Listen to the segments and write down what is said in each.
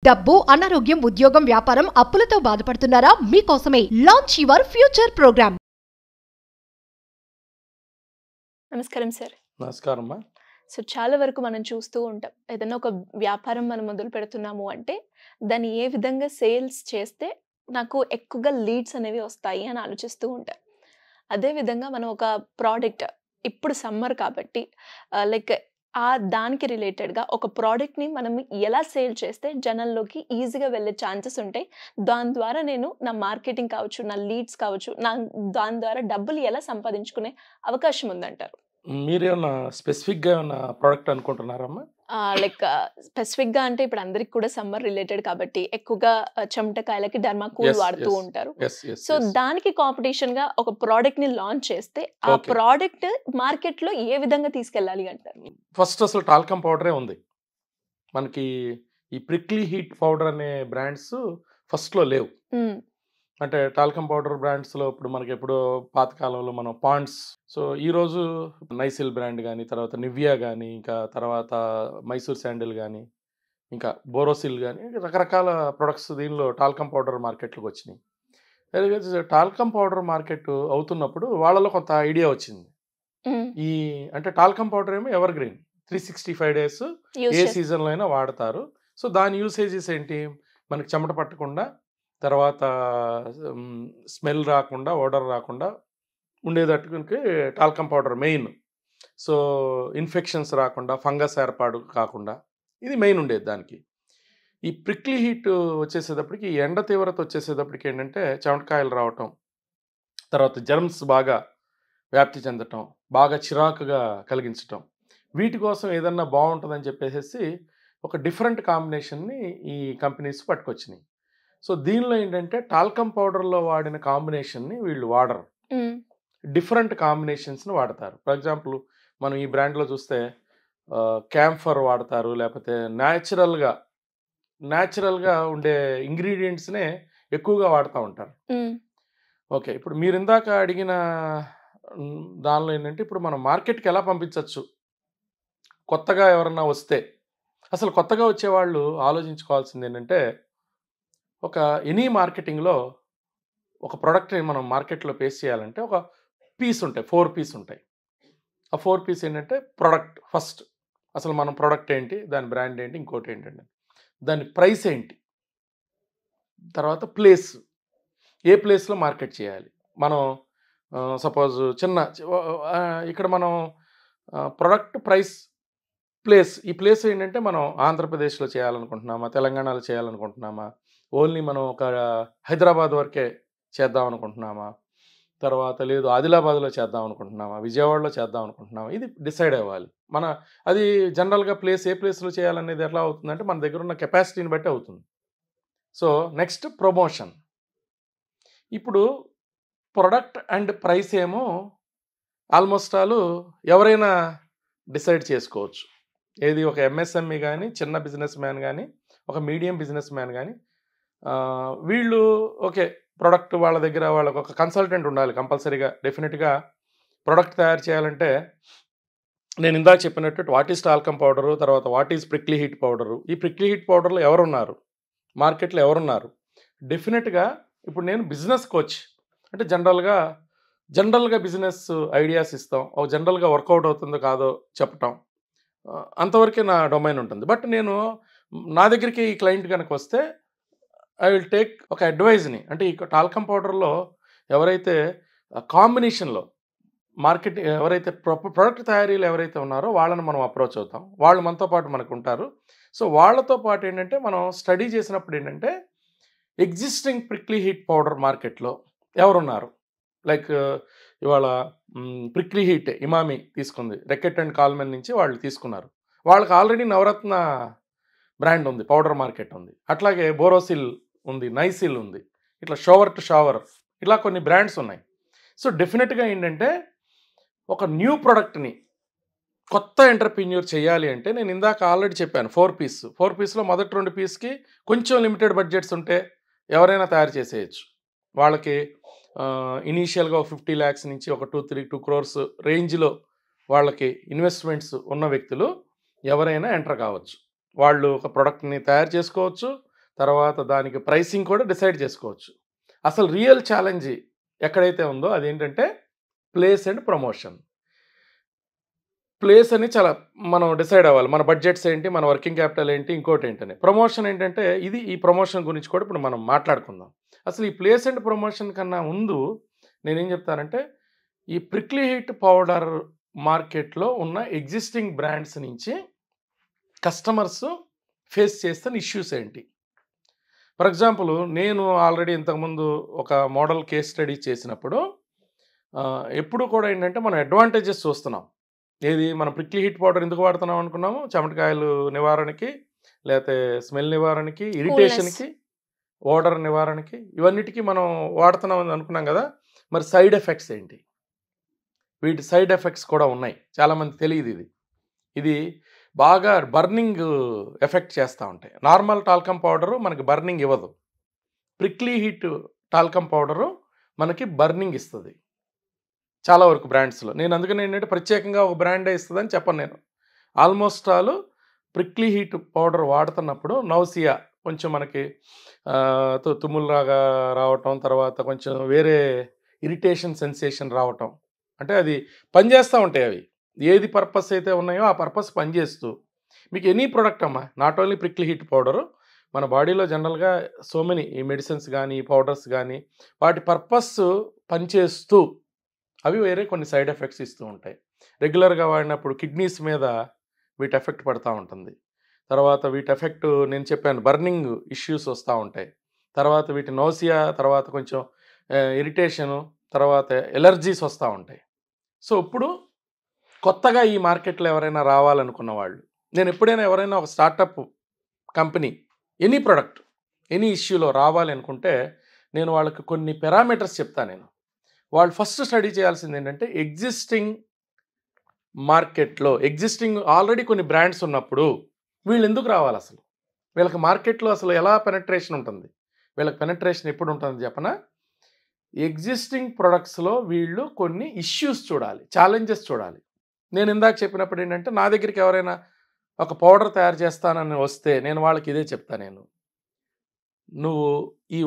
డబ్బు, అనారోగ్యం, ఉద్యోగం, వ్యాపారం, అప్పులతో బాధపడుతున్నారా? మీకోసమే లాంచ్ యువర్ ఫ్యూచర్ ప్రోగ్రామ్. నమస్కారం సార్. నమస్కారం అమ్మా. సో చాలా వరకు మనం చూస్తూ ఉంటాం, ఏదైనా ఒక వ్యాపారం మనం మొదలు పెడుతున్నాము అంటే దాన్ని ఏ విధంగా సేల్స్ చేస్తే నాకు ఎక్కువగా లీడ్స్ అనేవి వస్తాయి అని ఆలోచిస్తూ ఉంటాం. అదేవిధంగా మనం ఒక ప్రోడక్ట్, ఇప్పుడు సమ్మర్ కాబట్టి లైక్ దానికి రిలేటెడ్గా ఒక ప్రోడక్ట్ని మనం ఎలా సేల్ చేస్తే జనాల్లోకి ఈజీగా వెళ్ళే ఛాన్సెస్ ఉంటాయి, దాని ద్వారా నేను నా మార్కెటింగ్ కావచ్చు, నా లీడ్స్ కావచ్చు, దాని ద్వారా డబ్బులు ఎలా సంపాదించుకునే అవకాశం ఉందంటారు? మీరేమన్నా స్పెసిఫిక్గా ఏమన్నా ప్రోడక్ట్ అనుకుంటున్నారమ్మా? లైక్ స్పెసిఫిక్గా అంటే ఇప్పుడు అందరికి కూడా సమ్మర్ రిలేటెడ్ కాబట్టి ఎక్కువగా చెమటకాయలకి డర్మాకూల్ వాడుతూ ఉంటారు. సో దానికి కాంపిటీషన్ గా ఒక ప్రోడక్ట్ ని లాంచ్ చేస్తే ఆ ప్రోడక్ట్ మార్కెట్ లో ఏ విధంగా తీసుకెళ్ళాలి అంటారు? ఫస్ట్ అసలు టాల్కమ్ పౌడరే ఉంది మనకి. ఈ ప్రిక్లీ హీట్ పౌడర్ అనే బ్రాండ్స్ ఫస్ట్ లో లేవు. అంటే టాల్కమ్ పౌడర్ బ్రాండ్స్లో ఇప్పుడు మనకి ఎప్పుడో పాతకాలంలో మనం పాండ్స్, సో ఈరోజు నైసిల్ బ్రాండ్ కానీ, తర్వాత నివియా కానీ, ఇంకా తర్వాత మైసూర్ శాండిల్ కానీ, ఇంకా బోరోసిల్ కానీ, రకరకాల ప్రొడక్ట్స్ దీనిలో టాల్కమ్ పౌడర్ మార్కెట్లోకి వచ్చినాయి. టాల్కమ్ పౌడర్ మార్కెట్ అవుతున్నప్పుడు వాళ్ళలో కొంత ఐడియా వచ్చింది. ఈ అంటే టాల్కమ్ పౌడర్ ఏమో ఎవర్ గ్రీన్, 365 days ఏ సీజన్లో అయినా వాడతారు. సో దాని యూసేజెస్ ఏంటి, మనకి చెమట పట్టకుండా, తర్వాత స్మెల్ రాకుండా, ఓడర్ రాకుండా ఉండేటట్టుకి talcum powder main. So infections రాకుండా, ఫంగస్ ఏర్పాటు కాకుండా ఇది మెయిన్ ఉండేది దానికి. ఈ ప్రిక్లీ హీట్ వచ్చేసేటప్పటికి, ఎండ తీవ్రత వచ్చేసేటప్పటికి ఏంటంటే చెమటకాయలు రావటం, తర్వాత జర్మ్స్ బాగా వ్యాప్తి చెందటం, బాగా చిరాకుగా కలిగించటం, వీటి కోసం ఏదన్నా బాగుంటుందని చెప్పేసి ఒక డిఫరెంట్ కాంబినేషన్ని ఈ కంపెనీస్ పట్టుకొచ్చినాయి. సో దీనిలో ఏంటంటే టాల్కమ్ పౌడర్లో వాడిన కాంబినేషన్ని వీళ్ళు వాడరు, డిఫరెంట్ కాంబినేషన్స్ని వాడతారు. ఫర్ ఎగ్జాంపుల్ మనం ఈ బ్రాండ్లో చూస్తే క్యాంఫర్ వాడతారు, లేకపోతే న్యాచురల్గా ఉండే ఇంగ్రీడియంట్స్నే ఎక్కువగా వాడుతూ ఉంటారు. ఓకే, ఇప్పుడు మీరు ఇందాక అడిగిన దానిలో ఏంటంటే ఇప్పుడు మనం మార్కెట్కి ఎలా పంపించవచ్చు, కొత్తగా ఎవరన్నా వస్తే. అసలు కొత్తగా వచ్చేవాళ్ళు ఆలోచించుకోవాల్సింది ఏంటంటే, ఒక ఎనీ మార్కెటింగ్లో ఒక ప్రోడక్ట్ని మనం మార్కెట్లో పేస్ చేయాలంటే ఒక పీస్ ఉంటాయి, 4 పీస్ ఉంటాయి. ఆ 4 పీస్ ఏంటంటే ప్రోడక్ట్ ఫస్ట్, అసలు మనం ప్రోడక్ట్ ఏంటి, దాని బ్రాండ్ ఏంటి, ఇంకోటి ఏంటంటే దాని ప్రైస్ ఏంటి, తర్వాత ప్లేస్, ఏ ప్లేస్లో మార్కెట్ చేయాలి. మనం సపోజ్ ఇక్కడ మనం ప్రోడక్ట్, ప్రైస్, ప్లేస్. ఈ ప్లేస్ ఏంటంటే మనం ఆంధ్రప్రదేశ్లో చేయాలనుకుంటున్నామా, తెలంగాణలో చేయాలనుకుంటున్నామా, ఓన్లీ మనం ఒక హైదరాబాద్ వరకే చేద్దాం అనుకుంటున్నామా, తర్వాత లేదు ఆదిలాబాద్లో చేద్దాం అనుకుంటున్నామా, విజయవాడలో చేద్దాం అనుకుంటున్నామా, ఇది డిసైడ్ అవ్వాలి. అది జనరల్గా ప్లేస్, ఏ ప్లేస్లో చేయాలనేది ఎట్లా అవుతుందంటే మన దగ్గర ఉన్న కెపాసిటీని బట్టి అవుతుంది. So next promotion. ఇప్పుడు ప్రొడక్ట్ అండ్ ప్రైస్ ఏమో ఆల్మోస్ట్ ఎవరైనా డిసైడ్ చేసుకోవచ్చు. ఏది ఒక ఎంఎస్ఎంఈ కానీ, చిన్న బిజినెస్ మ్యాన్ కానీ, ఒక మీడియం బిజినెస్ మ్యాన్ కానీ, వీళ్ళు ఓకే ప్రొడక్ట్ వాళ్ళ దగ్గర వాళ్ళకు ఒక కన్సల్టెంట్ ఉండాలి కంపల్సరీగా. డెఫినెట్గా ప్రొడక్ట్ తయారు చేయాలంటే నేను ఇందాక చెప్పినట్టు వాట్ ఈస్ టాల్కమ్ పౌడరు, తర్వాత what is prickly heat powder, ఈ ప్రిక్లీ హీట్ పౌడర్లో ఎవరున్నారు, మార్కెట్లో ఎవరున్నారు. డెఫినెట్గా ఇప్పుడు నేను బిజినెస్ కోచ్ అంటే జనరల్గా బిజినెస్ ఐడియాస్ ఇస్తాం, ఒక జనరల్గా వర్కౌట్ అవుతుందో కాదో చెప్పటం, అంతవరకే నా డొమైన్ ఉంటుంది. బట్ నేను నా దగ్గరికి ఈ క్లయింట్ కనుక వస్తే ఐ విల్ టేక్ ఒక అడ్వైజ్ని. అంటే ఈ టాల్కమ్ పౌడర్లో ఎవరైతే కాంబినేషన్లో మార్కెట్, ఎవరైతే ప్రొడక్ట్ తయారీలు ఎవరైతే ఉన్నారో వాళ్ళని మనం అప్రోచ్ అవుతాం, వాళ్ళు మనతో పాటు మనకు ఉంటారు. సో వాళ్ళతో పాటు ఏంటంటే మనం స్టడీ చేసినప్పుడు ఏంటంటే ఎగ్జిస్టింగ్ ప్రిక్లీ హీట్ పౌడర్ మార్కెట్లో ఎవరున్నారు. లైక్ ఇవాళ ప్రిక్లీ హీట్ ఇమామి తీసుకుంది, రెకెట్ అండ్ కాల్మెన్ నుంచి వాళ్ళు తీసుకున్నారు, వాళ్ళకి ఆల్రెడీ నవరత్న బ్రాండ్ ఉంది, పౌడర్ మార్కెట్ ఉంది. అట్లాగే బోరోసిల్ ఉంది, నైసిల్ ఉంది, ఇట్లా షవర్ టు షవర్, ఇలా కొన్ని బ్రాండ్స్ ఉన్నాయి. సో డెఫినెట్గా ఏంటంటే ఒక న్యూ ప్రోడక్ట్ని కొత్త ఎంటర్ప్రీన్యూర్ చేయాలి అంటే నేను ఇందాక ఆల్రెడీ చెప్పాను 4 పీస్. 4 పీస్లో మొదటి 2 పీస్కి కొంచెం లిమిటెడ్ బడ్జెట్స్ ఉంటే ఎవరైనా తయారు చేసేయచ్చు. వాళ్ళకి ఇనీషియల్గా 50 lakhs నుంచి ఒక 2 crores రేంజ్లో వాళ్ళకి ఇన్వెస్ట్మెంట్స్ ఉన్న వ్యక్తులు ఎవరైనా ఎంటర్ కావచ్చు. వాళ్ళు ఒక ప్రోడక్ట్ని తయారు చేసుకోవచ్చు, తర్వాత దానికి ప్రైసింగ్ కూడా డిసైడ్ చేసుకోవచ్చు. అసలు రియల్ ఛాలెంజ్ ఎక్కడైతే ఉందో అదేంటంటే ప్లేస్ అండ్ ప్రమోషన్. ప్లేస్ అని చాలా మనం డిసైడ్ అవ్వాలి. మన బడ్జెట్స్ ఏంటి, మన వర్కింగ్ క్యాపిటల్ ఏంటి, ఇంకోటి ఏంటని. ప్రమోషన్ ఏంటంటే ఈ ప్రమోషన్ గురించి కూడా ఇప్పుడు మనం మాట్లాడుకుందాం. అసలు ఈ ప్లేస్ అండ్ ప్రమోషన్ కన్నా ముందు నేనేం చెప్తానంటే ఈ ప్రిక్లీ హీట్ పౌడర్ మార్కెట్లో ఉన్న ఎగ్జిస్టింగ్ బ్రాండ్స్ నుంచి కస్టమర్స్ ఫేస్ చేస్తున్న ఇష్యూస్ ఏంటి. ఫర్ ఎగ్జాంపుల్ నేను ఆల్రెడీ ఇంతకుముందు ఒక మోడల్ కేస్ స్టడీ చేసినప్పుడు ఎప్పుడు కూడా ఏంటంటే మనం అడ్వాంటేజెస్ చూస్తున్నాం. ఏది మనం ప్రిక్లీ హీట్ పౌడర్ ఎందుకు వాడుతున్నాం అనుకున్నాము, చెమటకాయలు నివారణకి, లేకపోతే స్మెల్ నివారణకి, ఇరిటేషన్కి, ఓడర్ నివారణకి, ఇవన్నిటికీ మనం వాడుతున్నాం అని అనుకున్నాం కదా. మరి సైడ్ ఎఫెక్ట్స్ ఏంటి, వీటి సైడ్ ఎఫెక్ట్స్ కూడా ఉన్నాయి. చాలామంది తెలియదు ఇది బాగా బర్నింగ్ ఎఫెక్ట్ చేస్తూ ఉంటాయి. నార్మల్ టాల్కమ్ పౌడరు మనకి బర్నింగ్ ఇవ్వదు, ప్రిక్లీ హీట్ టాల్కమ్ పౌడరు మనకి బర్నింగ్ ఇస్తుంది చాలా వరకు బ్రాండ్స్లో. నేను అందుకని ఏంటంటే ప్రత్యేకంగా ఒక బ్రాండే ఇస్తుందని చెప్పను. నేను almost all prickly heat powder వాడుతున్నప్పుడు నౌసియా కొంచెం మనకి తుమ్ములాగా రావటం, తర్వాత కొంచెం వేరే ఇరిటేషన్ సెన్సేషన్ రావటం, అంటే అది పనిచేస్తూ ఉంటాయి. అవి ఏది పర్పస్ అయితే ఉన్నాయో ఆ పర్పస్ పనిచేస్తూ మీకు ఎనీ ప్రోడక్ట్ అమ్మా, not only prickly heat powder, మన బాడీలో జనరల్గా సో మెనీ ఈ మెడిసిన్స్ కానీ పౌడర్స్ కానీ వాటి పర్పస్ పనిచేస్తూ అవి వేరే కొన్ని సైడ్ ఎఫెక్ట్స్ ఇస్తూ ఉంటాయి. రెగ్యులర్గా వాడినప్పుడు కిడ్నీస్ మీద వీటి ఎఫెక్ట్ పడుతూ ఉంటుంది. తర్వాత వీటి ఎఫెక్ట్ నేను చెప్పాను బర్నింగ్ ఇష్యూస్ వస్తూ ఉంటాయి. తర్వాత వీటి నోసియా, తర్వాత కొంచెం ఇరిటేషను, తర్వాత ఎలర్జీస్ వస్తూ ఉంటాయి. సో ఇప్పుడు కొత్తగా ఈ మార్కెట్లో ఎవరైనా రావాలనుకున్న వాళ్ళు, నేను ఎప్పుడైనా ఎవరైనా ఒక startup company any product any ఇష్యూలో రావాలి అనుకుంటే నేను వాళ్ళకి కొన్ని పారామీటర్స్ చెప్తాను. నేను వాళ్ళు ఫస్ట్ స్టడీ చేయాల్సింది ఏంటంటే ఎగ్జిస్టింగ్ మార్కెట్లో ఆల్రెడీ కొన్ని బ్రాండ్స్ ఉన్నప్పుడు వీళ్ళు ఎందుకు రావాలి, అసలు వీళ్ళకి మార్కెట్లో అసలు ఎలా పెనట్రేషన్ ఉంటుంది, వీళ్ళకి పెనట్రేషన్ ఎప్పుడు ఉంటుంది చెప్పనా. ఎగ్జిస్టింగ్ ప్రొడక్ట్స్లో వీళ్ళు కొన్ని ఇష్యూస్ చూడాలి, ఛాలెంజెస్ చూడాలి. నేను ఇందాక చెప్పినప్పుడు ఏంటంటే నా దగ్గరికి ఎవరైనా ఒక పౌడర్ తయారు చేస్తానని వస్తే నేను వాళ్ళకి ఇదే చెప్తాను. నువ్వు ఈ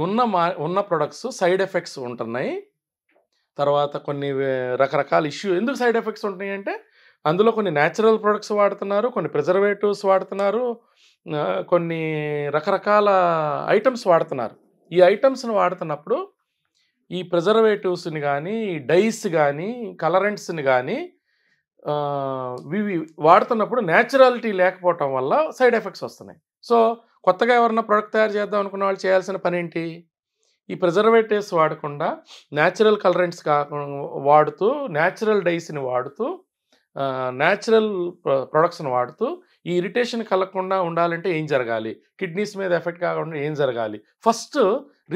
ఉన్న ప్రొడక్ట్స్ సైడ్ ఎఫెక్ట్స్ ఉంటున్నాయి, తర్వాత కొన్ని రకరకాల ఎందుకు సైడ్ ఎఫెక్ట్స్ ఉంటున్నాయి అంటే అందులో కొన్ని న్యాచురల్ ప్రొడక్ట్స్ వాడుతున్నారు, కొన్ని ప్రిజర్వేటివ్స్ వాడుతున్నారు, కొన్ని రకరకాల ఐటమ్స్ వాడుతున్నారు. ఈ ఐటమ్స్ని వాడుతున్నప్పుడు ఈ ప్రిజర్వేటివ్స్ని కానీ, డైస్ కానీ, కలరెంట్స్ని కానీ ఇవి వాడుతున్నప్పుడు న్యాచురాలిటీ లేకపోవటం వల్ల సైడ్ ఎఫెక్ట్స్ వస్తున్నాయి. సో కొత్తగా ఎవరన్నా ప్రోడక్ట్ తయారు చేద్దాం అనుకున్న వాళ్ళు చేయాల్సిన పని ఏంటి, ఈ ప్రిజర్వేటివ్స్ వాడకుండా న్యాచురల్ కలరెంట్స్ వాడుతూ, న్యాచురల్ డైస్ని వాడుతూ, న్యాచురల్ ప్రొడక్ట్స్ని వాడుతూ ఈ ఇరిటేషన్ కలగకుండా ఉండాలంటే ఏం జరగాలి, కిడ్నీస్ మీద ఎఫెక్ట్ కాకుండా ఏం జరగాలి. ఫస్ట్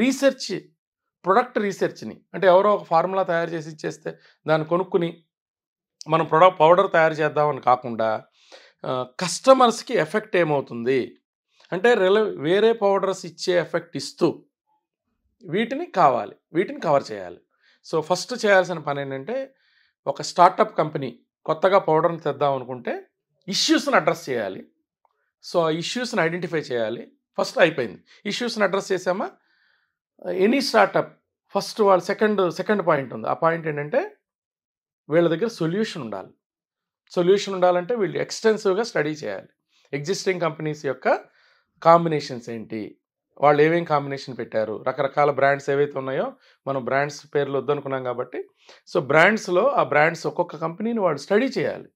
రీసెర్చ్, ప్రొడక్ట్ రీసెర్చ్ని, అంటే ఎవరో ఒక ఫార్ములా తయారు చేసి ఇచ్చేస్తే దాన్ని కొనుక్కుని మనం పౌడర్ తయారు చేద్దామని కాకుండా కస్టమర్స్కి ఎఫెక్ట్ ఏమవుతుంది అంటే వేరే పౌడర్స్ ఇచ్చే ఎఫెక్ట్ ఇస్తూ వీటిని కవర్ చేయాలి. సో ఫస్ట్ చేయాల్సిన పని ఏంటంటే ఒక స్టార్టప్ కంపెనీ కొత్తగా పౌడర్ని తెద్దాం అనుకుంటే ఇష్యూస్ని అడ్రస్ చేయాలి. సో ఆ ఇష్యూస్ని ఐడెంటిఫై చేయాలి. ఫస్ట్ అయిపోయింది, ఇష్యూస్ని అడ్రస్ చేసామా. ఎనీ స్టార్టప్ ఫస్ట్ వాళ్ళు సెకండ్ పాయింట్ ఉంది. ఆ పాయింట్ ఏంటంటే వీళ్ళ దగ్గర సొల్యూషన్ ఉండాలంటే వీళ్ళు ఎక్స్టెన్సివ్గా స్టడీ చేయాలి. ఎగ్జిస్టింగ్ కంపెనీస్ యొక్క కాంబినేషన్స్ ఏంటి, వాళ్ళు ఏమేం కాంబినేషన్ పెట్టారు, రకరకాల బ్రాండ్స్ ఏవైతే ఉన్నాయో మనం బ్రాండ్స్ పేర్లు వద్దనుకున్నాం కాబట్టి, సో బ్రాండ్స్లో ఆ బ్రాండ్స్ ఒక్కొక్క కంపెనీని వాళ్ళు స్టడీ చేయాలి.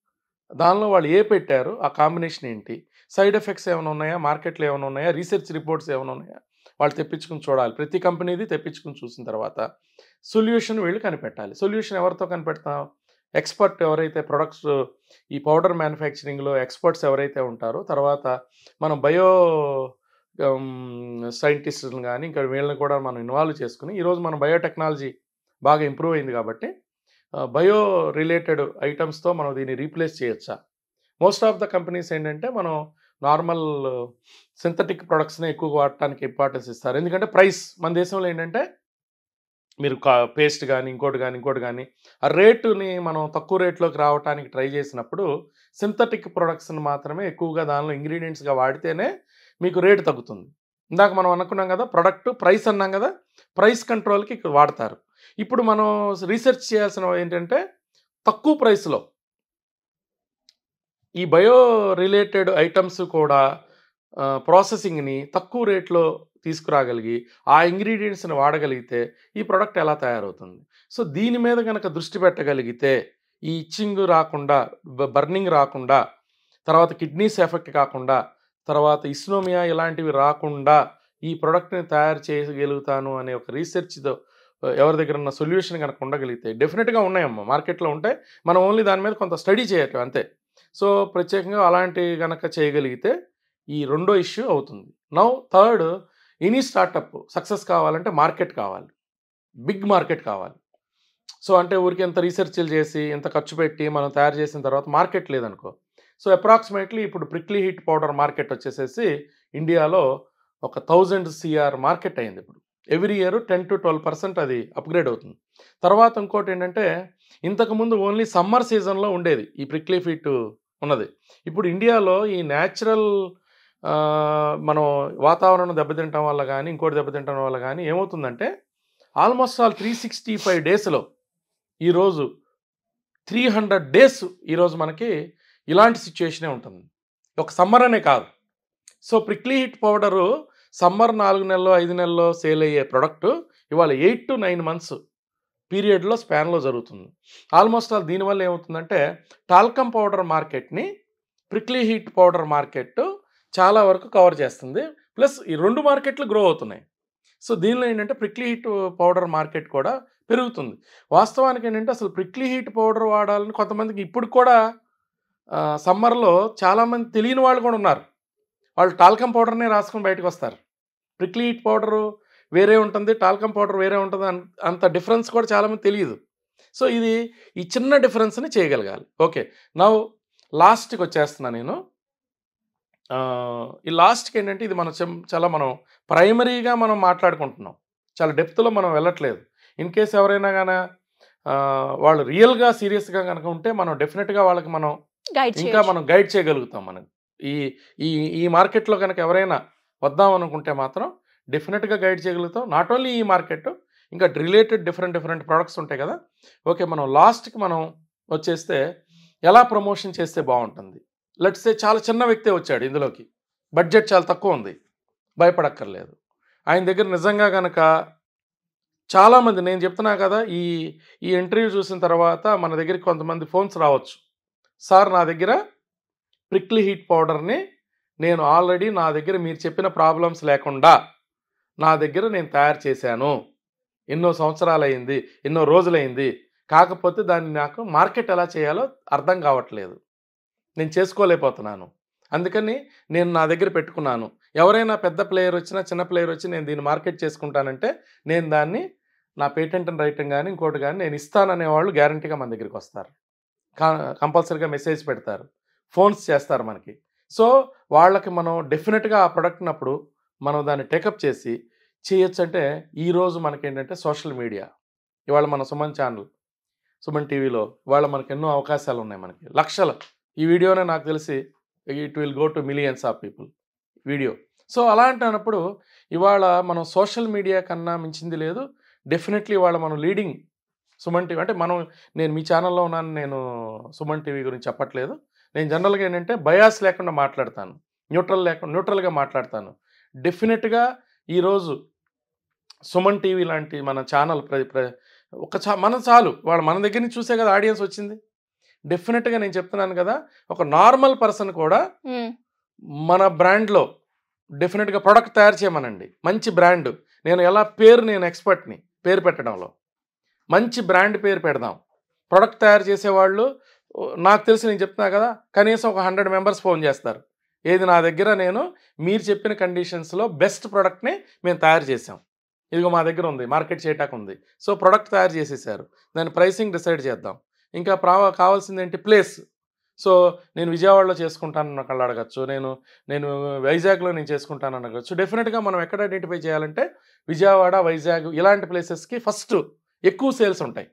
దానిలో వాళ్ళు పెట్టారు, ఆ కాంబినేషన్ ఏంటి, సైడ్ ఎఫెక్ట్స్ ఏమైనా ఉన్నాయా, మార్కెట్లో ఏమైనా ఉన్నాయా, రీసెర్చ్ రిపోర్ట్స్ ఏమైనా ఉన్నాయా, వాళ్ళు తెప్పించుకుని చూడాలి. ప్రతి కంపెనీది తెప్పించుకుని చూసిన తర్వాత సొల్యూషన్ వీళ్ళు కనిపెట్టాలి. సొల్యూషన్ ఎవరితో కనిపెడతాం, ఎక్స్పర్ట్ ఎవరైతే ప్రొడక్ట్స్ ఈ పౌడర్ మ్యానుఫ్యాక్చరింగ్లో ఎక్స్పర్ట్స్ ఎవరైతే ఉంటారో, తర్వాత మనం బయో సైంటిస్టులను కానీ ఇంకా వీళ్ళని కూడా మనం ఇన్వాల్వ్ చేసుకుని, ఈరోజు మన బయోటెక్నాలజీ బాగా ఇంప్రూవ్ అయింది కాబట్టి బయో రిలేటెడ్ ఐటమ్స్తో మనం దీన్ని రీప్లేస్ చేయొచ్చా. మోస్ట్ ఆఫ్ ద కంపెనీస్ ఏంటంటే మనం నార్మల్ సింథటిక్ ప్రొడక్ట్స్ని ఎక్కువ వాడటానికి ఇంపార్టెన్స్ ఇస్తారు. ఎందుకంటే ప్రైస్ మన దేశంలో ఏంటంటే మీరు పేస్ట్ కానీ ఇంకోటి కానీ ఆ రేటుని మనం తక్కువ రేట్లోకి రావడానికి ట్రై చేసినప్పుడు సింథటిక్ ప్రొడక్ట్స్ని మాత్రమే ఎక్కువగా దానిలో ఇంగ్రీడియంట్స్గా వాడితేనే మీకు రేటు తగ్గుతుంది. ఇందాక మనం అనుకున్నాం కదా, ప్రొడక్ట్ ప్రైస్ అన్నాం కదా, ప్రైస్ కంట్రోల్కి వాడతారు. ఇప్పుడు మనం రీసెర్చ్ చేయాల్సిన ఏంటంటే తక్కువ ప్రైస్లో ఈ బయో రిలేటెడ్ ఐటమ్స్ కూడా ప్రాసెసింగ్ని తక్కువ రేట్లో తీసుకురాగలిగి ఆ ఇంగ్రీడియంట్స్ని వాడగలిగితే ఈ ప్రోడక్ట్ ఎలా తయారవుతుంది. సో దీని మీద కనుక దృష్టి పెట్టగలిగితే ఈ ఇచ్చింగ్ రాకుండా, బర్నింగ్ రాకుండా, తర్వాత కిడ్నీస్ ఎఫెక్ట్ కాకుండా, తర్వాత ఇస్నోమియా ఇలాంటివి రాకుండా ఈ ప్రోడక్ట్ని తయారు చేయగలుగుతాను అనే ఒక రీసెర్చ్తో ఎవరి దగ్గర ఉన్న సొల్యూషన్ కనుక ఉండగలిగితే, డెఫినెట్గా ఉన్నాయమ్మా మార్కెట్లో ఉంటాయి, మనం ఓన్లీ దాని మీద కొంత స్టడీ చేయటం అంతే. సో ప్రత్యేకంగా అలాంటి కనుక చేయగలిగితే ఈ రెండో ఇష్యూ అవుతుంది. Now third, any startup success కావాలంటే మార్కెట్ కావాలి, బిగ్ మార్కెట్ కావాలి. సో అంటే ఊరికి ఎంత రీసెర్చ్లు చేసి ఎంత ఖర్చు పెట్టి మనం తయారు చేసిన తర్వాత మార్కెట్ లేదనుకో, సో అప్రాక్సిమేట్లీ ఇప్పుడు ప్రిక్లీ హీట్ పౌడర్ మార్కెట్ వచ్చేసేసి ఇండియాలో ఒక 1000 CR మార్కెట్ అయింది. ఇప్పుడు ఎవ్రీ ఇయర్ 10 to 12% అది అప్గ్రేడ్ అవుతుంది. తర్వాత ఇంకోటి ఏంటంటే, ఇంతకుముందు ఓన్లీ సమ్మర్ సీజన్లో ఉండేది ఈ ప్రిక్లీ హీట్ ఉన్నది. ఇప్పుడు ఇండియాలో ఈ న్యాచురల్ మనం వాతావరణం దెబ్బతింటం వల్ల కానీ ఇంకోటి దెబ్బతింటం వల్ల కానీ ఏమవుతుందంటే, ఆల్మోస్ట్ ఆల్ 365 డేస్లో ఈరోజు 300 డేస్ ఈరోజు మనకి ఇలాంటి సిచ్యుయేషనే ఉంటుంది, ఒక సమ్మర్ అనే కాదు. So prickly heat powder summer 4 నెలల్లో 5 నెలల్లో సేల్ అయ్యే ప్రొడక్ట్ ఇవాళ 8 to 9 months పీరియడ్లో స్పాన్లో జరుగుతుంది. ఆల్మోస్ట్ ఆల్ దీనివల్ల ఏమవుతుందంటే, టాల్కమ్ పౌడర్ మార్కెట్ని ప్రిక్లీ హీట్ పౌడర్ మార్కెట్ చాలా వరకు కవర్ చేస్తుంది, ప్లస్ ఈ రెండు మార్కెట్లు గ్రో అవుతున్నాయి. సో దీనిలో ఏంటంటే ప్రిక్లీ హీట్ పౌడర్ మార్కెట్ కూడా పెరుగుతుంది. వాస్తవానికి ఏంటంటే అసలు ప్రిక్లీ హీట్ పౌడర్ వాడాలని కొంతమందికి ఇప్పుడు కూడా సమ్మర్లో చాలామంది తెలియని వాళ్ళు కూడా ఉన్నారు. వాళ్ళు టాల్కమ్ పౌడర్నే రాసుకొని బయటకు వస్తారు. ప్రిక్లీ హీట్ పౌడరు వేరే ఉంటుంది, టాల్కమ్ పౌడర్ వేరే ఉంటుంది, అంత డిఫరెన్స్ కూడా చాలామంది తెలియదు. సో ఇది ఈ చిన్న డిఫరెన్స్ని చేయగలగాలి. ఓకే, నౌ లాస్ట్కి వచ్చేస్తున్నా నేను. ఈ లాస్ట్కి ఏంటంటే, ఇది మనం ప్రైమరీగా మనం మాట్లాడుకుంటున్నాం, చాలా డెప్త్లో మనం వెళ్ళట్లేదు. ఇన్ కేస్ ఎవరైనా కానీ వాళ్ళు రియల్గా సీరియస్గా కనుక ఉంటే మనం డెఫినెట్గా వాళ్ళకి మనం ఇంకా మనం గైడ్ చేయగలుగుతాం. మనం ఈ మార్కెట్లో కనుక ఎవరైనా వద్దాం అనుకుంటే మాత్రం డెఫినెట్గా గైడ్ చేయగలుగుతాం. నాట్ ఓన్లీ ఈ మార్కెట్, ఇంకా రిలేటెడ్ డిఫరెంట్ ప్రొడక్ట్స్ ఉంటాయి కదా. ఓకే, మనం లాస్ట్కి మనం వచ్చేస్తే ఎలా ప్రమోషన్ చేస్తే బాగుంటుంది. లెట్స్ సే చాలా చిన్న వ్యక్తే వచ్చాడు ఇందులోకి, బడ్జెట్ చాలా తక్కువ ఉంది, భయపడక్కర్లేదు. ఆయన దగ్గర నిజంగా కనుక చాలామంది, నేను చెప్తున్నా కదా, ఈ ఇంటర్వ్యూ చూసిన తర్వాత మన దగ్గరికి కొంతమంది ఫోన్స్ రావచ్చు. సార్, నా దగ్గర ప్రిక్లీ హీట్ పౌడర్ని నేను ఆల్రెడీ నా దగ్గర మీరు చెప్పిన ప్రాబ్లమ్స్ లేకుండా నా దగ్గర నేను తయారు చేశాను, ఎన్నో సంవత్సరాలు అయింది, ఎన్నో రోజులైంది, కాకపోతే దాన్ని నాకు మార్కెట్ ఎలా చేయాలో అర్థం కావట్లేదు, నేను చేసుకోలేకపోతున్నాను, అందుకని నేను నా దగ్గర పెట్టుకున్నాను. ఎవరైనా పెద్ద ప్లేయర్ వచ్చినా చిన్న ప్లేయర్ వచ్చి నేను దీన్ని మార్కెట్ చేసుకుంటానంటే నేను దాన్ని నా పేటెంట్ అండ్ రైటింగ్ కానీ ఇంకోటి కానీ నేను ఇస్తాననే వాళ్ళు గ్యారంటీగా మన దగ్గరికి వస్తారు, కంపల్సరీగా మెసేజ్ పెడతారు, ఫోన్స్ చేస్తారు మనకి. సో వాళ్ళకి మనం డెఫినెట్గా ఆ ప్రొడక్ట్ని అప్పుడు మనం దాన్ని టేకప్ చేసి చేయొచ్చు. అంటే ఈరోజు మనకేంటంటే సోషల్ మీడియా, ఇవాళ మన సుమన్ ఛానల్, సుమన్ టీవీలో ఇవాళ మనకు ఎన్నో అవకాశాలు ఉన్నాయి, మనకి లక్షల ఈ వీడియోనే నాకు తెలిసి it will go to millions of people video. So అలాంటప్పుడు ఇవాళ మనం సోషల్ మీడియా కన్నా మించింది లేదు. డెఫినెట్లీ ఇవాళ మనం లీడింగ్ సుమన్ టీవీ అంటే నేను మీ ఛానల్లో ఉన్నాను, నేను సుమన్ టీవీ గురించి చెప్పట్లేదు. నేను జనరల్గా ఏంటంటే బయాస్ లేకుండా మాట్లాడతాను, న్యూట్రల్గా మాట్లాడతాను. డెఫినెట్గా ఈరోజు సుమన్ టీవీ లాంటి మన ఛానల్ మన చాలు, వాళ్ళు మన దగ్గర నుంచి చూసే కదా ఆడియన్స్ వచ్చింది. డెఫినెట్గా నేను చెప్తున్నాను కదా, ఒక నార్మల్ పర్సన్ కూడా మన బ్రాండ్లో డెఫినెట్గా ప్రొడక్ట్ తయారు చేయమనండి, మంచి బ్రాండ్. నేను ఎక్స్పర్ట్ని పేరు పెట్టడంలో, మంచి బ్రాండ్ పేరు పెడదాం. ప్రొడక్ట్ తయారు చేసేవాళ్ళు నాకు తెలిసి నేను చెప్తున్నా కదా, కనీసం ఒక 100 మెంబర్స్ ఫోన్ చేస్తారు, ఏది నా దగ్గర మీరు చెప్పిన కండిషన్స్లో బెస్ట్ ప్రోడక్ట్ని మేము తయారు చేసాం, ఇదిగో మా దగ్గర ఉంది, మార్కెట్ చేయటానికి ఉంది. సో ప్రోడక్ట్ తయారు చేసేసారు, దాని ప్రైసింగ్ డిసైడ్ చేద్దాం. ఇంకా కావాల్సింది ఏంటి, ప్లేస్. సో నేను విజయవాడలో చేసుకుంటానన్న వాళ్ళు అడగచ్చు, నేను వైజాగ్లో నేను చేసుకుంటాను అనగచ్చు. డెఫినెట్గా మనం ఎక్కడ ఐడెంటిఫై చేయాలంటే విజయవాడ, వైజాగ్ ఇలాంటి ప్లేసెస్కి ఫస్ట్ ఎక్కువ సేల్స్ ఉంటాయి.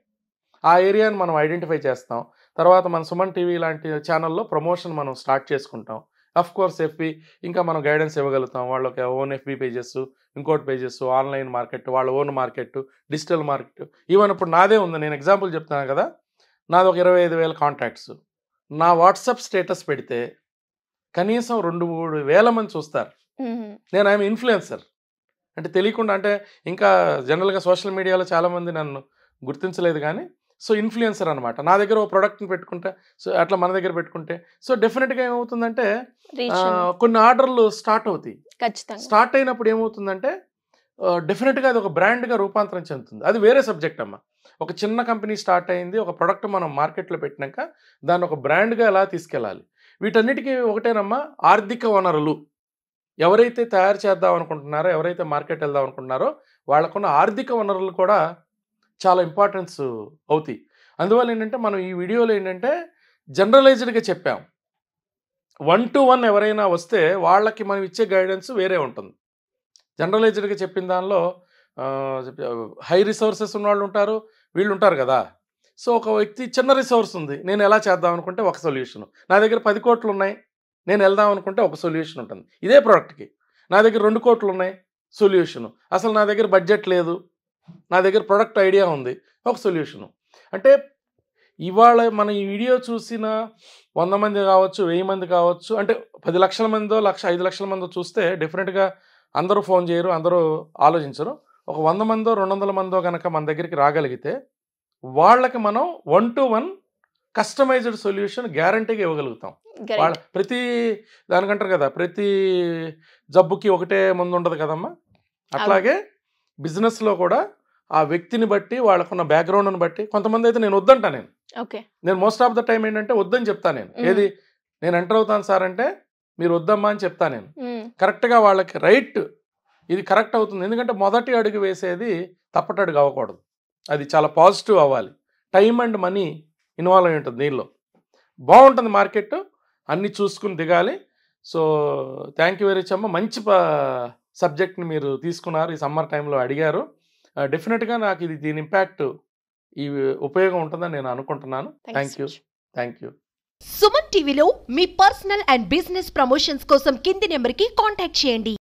ఆ ఏరియాని మనం ఐడెంటిఫై చేస్తాం. తర్వాత మన సుమన్ టీవీ లాంటి ఛానల్లో ప్రమోషన్ మనం స్టార్ట్ చేసుకుంటాం. అఫ్ కోర్స్ ఎఫ్బి ఇంకా మనం గైడెన్స్ ఇవ్వగలుగుతాం. వాళ్ళకి ఓన్ ఎఫ్బి పేజెస్, ఇంకోటి పేజెస్, ఆన్లైన్ మార్కెట్, వాళ్ళ own market, digital market. Even ఇప్పుడు నాదే ఉంది, నేను ఎగ్జాంపుల్ చెప్తున్నాను కదా, నాది ఒక 25,000 కాంటాక్ట్స్. నా వాట్సాప్ స్టేటస్ పెడితే కనీసం 2-3 వేల మంది చూస్తారు. నేను ఐఎమ్ ఇన్ఫ్లుయెన్సర్. అంటే తెలియకుండా, అంటే ఇంకా జనరల్గా సోషల్ మీడియాలో చాలామంది నన్ను గుర్తించలేదు కానీ, సో ఇన్ఫ్లుయెన్సర్ అనమాట. నా దగ్గర ఒక ప్రోడక్ట్ని పెట్టుకుంటే, సో అట్లా మన దగ్గర పెట్టుకుంటే, సో డెఫినెట్గా ఏమవుతుందంటే కొన్ని ఆర్డర్లు స్టార్ట్ అవుతాయి. స్టార్ట్ అయినప్పుడు ఏమవుతుందంటే డెఫినెట్గా అది ఒక బ్రాండ్గా రూపాంతరం చెందుతుంది. అది వేరే సబ్జెక్ట్ అమ్మ. ఒక చిన్న కంపెనీ స్టార్ట్ అయింది, ఒక ప్రోడక్ట్ మనం మార్కెట్లో పెట్టినాక దాన్ని ఒక బ్రాండ్గా ఎలా తీసుకెళ్ళాలి. వీటన్నిటికీ ఒకటేనమ్మా, ఆర్థిక వనరులు. ఎవరైతే తయారు చేద్దాం అనుకుంటున్నారో, ఎవరైతే మార్కెట్ వెళ్దాం అనుకుంటున్నారో వాళ్ళకున్న ఆర్థిక వనరులు కూడా చాలా ఇంపార్టెన్స్ అవుతాయి. అందువల్ల ఏంటంటే మనం ఈ వీడియోలో ఏంటంటే జనరలైజ్డ్గా చెప్పాం. 1-to-1 ఎవరైనా వస్తే వాళ్ళకి మనం ఇచ్చే గైడెన్స్ వేరే ఉంటుంది. జనరలైజ్డ్గా చెప్పిన దానిలో హై రిసోర్సెస్ ఉన్నవాళ్ళు ఉంటారు, వీళ్ళు ఉంటారు కదా. సో ఒక వ్యక్తి చిన్న రిసోర్స్ ఉంది, నేను ఎలా చేద్దాం అనుకుంటే ఒక సొల్యూషన్. నా దగ్గర 10 కోట్లు ఉన్నాయి, నేను వెళ్దాం అనుకుంటే ఒక సొల్యూషన్ ఉంటుంది ఇదే ప్రోడక్ట్కి. నా దగ్గర 2 కోట్లు ఉన్నాయి, సొల్యూషను. అసలు నా దగ్గర బడ్జెట్ లేదు, నా దగ్గర ప్రొడక్ట్ ఐడియా ఉంది, ఒక సొల్యూషను. అంటే ఇవాళ మన ఈ వీడియో చూసిన 100 మంది కావచ్చు, 1000 మంది కావచ్చు, అంటే 10 లక్షల మందో 5 లక్షల మందో చూస్తే డెఫినెట్గా అందరూ ఫోన్ చేయరు, అందరూ ఆలోచించరు. ఒక 100 మందో 200 మందో కనుక మన దగ్గరికి రాగలిగితే వాళ్ళకి మనం 1-to-1 కస్టమైజ్డ్ సొల్యూషన్ గ్యారంటీగా ఇవ్వగలుగుతాం. వాళ్ళ ప్రతి దానికంటారు కదా, ప్రతి జబ్బుకి ఒకటే మందు ఉండదు కదమ్మా. అట్లాగే బిజినెస్లో కూడా ఆ వ్యక్తిని బట్టి, వాళ్ళకున్న బ్యాక్గ్రౌండ్ని బట్టి, కొంతమంది అయితే నేను వద్దంటా, నేను మోస్ట్ ఆఫ్ ద టైం ఏంటంటే వద్దని చెప్తాను. నేను నేను ఎంటర్ అవుతాను సార్ అంటే మీరు వద్దమ్మా అని చెప్తాను నేను. కరెక్ట్గా వాళ్ళకి రైట్, ఇది కరెక్ట్ అవుతుంది. ఎందుకంటే మొదటి అడుగు వేసేది తప్పటడుగు అవ్వకూడదు, అది చాలా పాజిటివ్ అవ్వాలి. టైం అండ్ మనీ ఇన్వాల్వ్ అయి ఉంటుంది దీనిలో. బాగుంటుంది మార్కెట్, అన్నీ చూసుకుని దిగాలి. So thank you very much అమ్మ. మంచి సబ్జెక్ట్ని మీరు తీసుకున్నారు, ఈ సమ్మర్ టైంలో అడిగారు. డెఫినెట్గా నాకు ఇది దీని ఇంపాక్ట్, ఈ ఉపయోగం ఉంటుందని నేను అనుకుంటున్నాను. Thank you. సుమన్ టీవీలో మీ పర్సనల్ అండ్ బిజినెస్ ప్రమోషన్స్ కోసం కింది నెంబర్కి కాంటాక్ట్ చేయండి.